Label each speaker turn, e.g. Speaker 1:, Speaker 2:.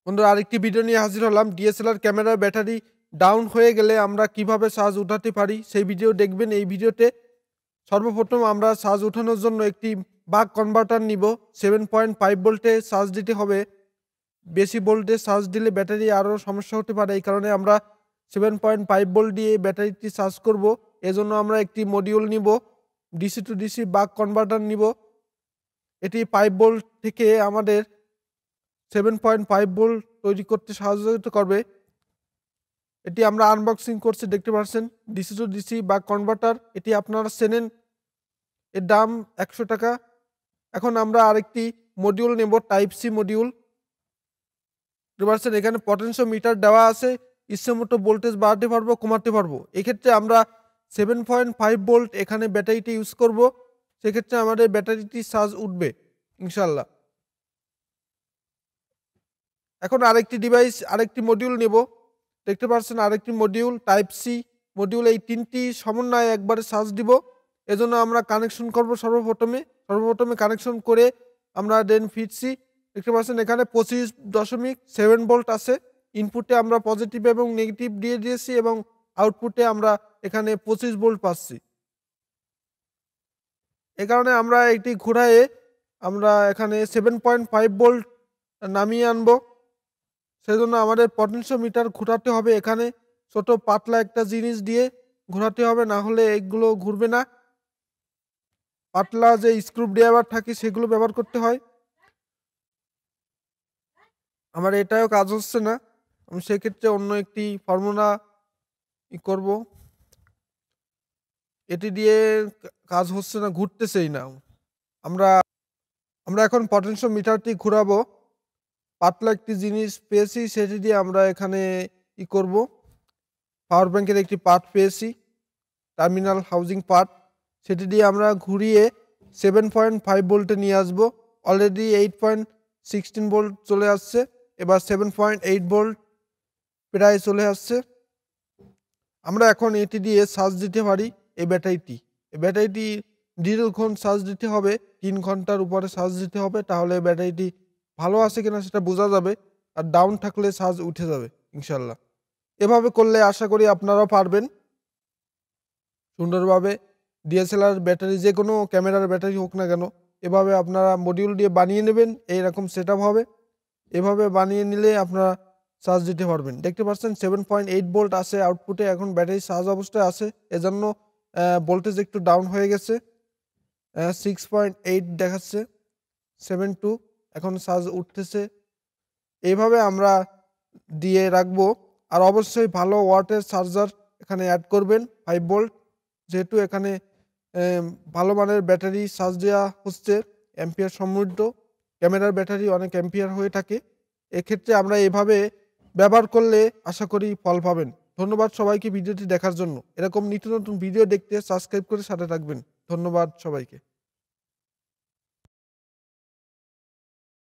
Speaker 1: বন্ধুরা আরেকটি ভিডিও নিয়ে হাজির হলাম। ডিএসএলআর ক্যামেরার ব্যাটারি ডাউন হয়ে গেলে আমরা কিভাবে চার্জ উঠাতে পারি সেই ভিডিও দেখবেন। এই ভিডিওতে সর্বপ্রথম আমরা চার্জ উঠানোর জন্য একটি বাক কনভার্টার নিব। 7.5 ভোল্টে চার্জ দিতে হবে। বেশি ভোল্টে চার্জ দিলে ব্যাটারি আরও সমস্যা হতে পারে, এই কারণে আমরা 7.5 ভোল্ট দিয়ে ব্যাটারিটি চার্জ করব। এজন্য আমরা একটি মডিউল নিব, ডিসি টু ডিসি বাক কনভার্টার নিব। এটি 5 ভোল্ট থেকে আমাদের 7.5 ভোল্ট তৈরি করতে সাহায্য করবে। এটি আমরা আনবক্সিং করছি, দেখতে পাচ্ছেন ডিসি টু ডিসি বাক কনভার্টার। এটি আপনারা চেনেন, এর দাম 100 টাকা। এখন আমরা আরেকটি মডিউল নেব, টাইপ সি মডিউল। দেখতে পাচ্ছেন এখানে পটেনশিওমিটার দেওয়া আছে, ইচ্ছেমতো ভোল্টেজ বাড়াতে পারবো, কমাতে পারবো। এক্ষেত্রে আমরা 7.5 ভোল্ট এখানে ব্যাটারিটি ইউজ করব, সেক্ষেত্রে আমাদের ব্যাটারিটি চার্জ উঠবে ইনশাল্লাহ। এখন আরেকটি মডিউল নেব, দেখতে পাচ্ছেন আরেকটি মডিউল টাইপ সি মডিউল। এই তিনটি সমন্বয়ে একবারে চার্জ দিব। এজন্য আমরা কানেকশন করব। সর্বপ্রথমে কানেকশন করে আমরা দেন ফিরছি। দেখতে পাচ্ছেন এখানে 25.7 ভোল্ট আছে। ইনপুটে আমরা পজিটিভ এবং নেগেটিভ দিয়ে দিয়েছি এবং আউটপুটে আমরা এখানে 25 ভোল্ট পাচ্ছি। এ কারণে আমরা এটি ঘুরায়ে আমরা এখানে 7.5 ভোল্ট নামিয়ে আনবো। সেজন্য আমাদের পটেনশিওমিটার ঘোরাতে হবে। এখানে ছোট পাতলা একটা জিনিস দিয়ে ঘোরাতে হবে, না হলে এগুলো ঘুরবে না। পাতলা যে স্ক্রু ড্রাইভার থাকে সেগুলো ব্যবহার করতে হয়। আমার এটাও কাজ হচ্ছে না, আমি সেক্ষেত্রে অন্য একটি ফর্মুলা করব। এটি দিয়ে কাজ হচ্ছে না, ঘুরতেছেই না। আমরা এখন পটেনশিওমিটারটি ঘোরাবো। পাতলা একটি জিনিস পেয়েছি, সেটি দিয়ে আমরা এখানে করব। পাওয়ার ব্যাংকের একটি পার্ট পেয়েছি, টার্মিনাল হাউজিং পার্ট, সেটি দিয়ে আমরা ঘুরিয়ে 7.5 ভোল্টে নিয়ে আসব। অলরেডি 8.16 ভোল্ট চলে আসছে, এবার 7.8 ভোল্ট প্রায় চলে আসছে। আমরা এখন এটি দিয়ে চার্জ দিতে পারি। এই ব্যাটারিটি দীর্ঘক্ষণ চার্জ দিতে হবে, 3 ঘন্টার উপরে চার্জ দিতে হবে, তাহলে ব্যাটারিটি ভালো আছে কিনা সেটা বোঝা যাবে। আর ডাউন থাকলে চার্জ উঠে যাবে ইনশাল্লাহ। এভাবে করলে আশা করি আপনারাও পারবেন সুন্দরভাবে। ডিএসএলআর ব্যাটারি, যে কোনো ক্যামেরার ব্যাটারি হোক না কেন, এভাবে আপনারা মডিউল দিয়ে বানিয়ে নেবেন। এইরকম সেট আপ হবে, এভাবে বানিয়ে নিলে আপনারা চার্জ দিতে পারবেন। দেখতে পাচ্ছেন 7.8 ভোল্ট আছে আউটপুটে। এখন ব্যাটারি চার্জ অবস্থায় আছে, এজন্য ভোল্টেজ একটু ডাউন হয়ে গেছে। 6.8 দেখাচ্ছে, 7.2 এখন চার্জ উঠতেছে। এইভাবে আমরা দিয়ে রাখবো। আর অবশ্যই ভালো ওয়াটের চার্জার এখানে অ্যাড করবেন, 5 ভোল্ট, যেহেতু এখানে ভালো মানের ব্যাটারি চার্জ দেওয়া হচ্ছে, অ্যাম্পিয়ার সমৃদ্ধ। ক্যামেরার ব্যাটারি অনেক অ্যাম্পিয়ার হয়ে থাকে। এক্ষেত্রে আমরা এভাবে ব্যবহার করলে আশা করি ফল পাবেন। ধন্যবাদ সবাইকে ভিডিওটি দেখার জন্য। এরকম নিত্য নতুন ভিডিও দেখতে সাবস্ক্রাইব করে সাথে থাকবেন। ধন্যবাদ সবাইকে।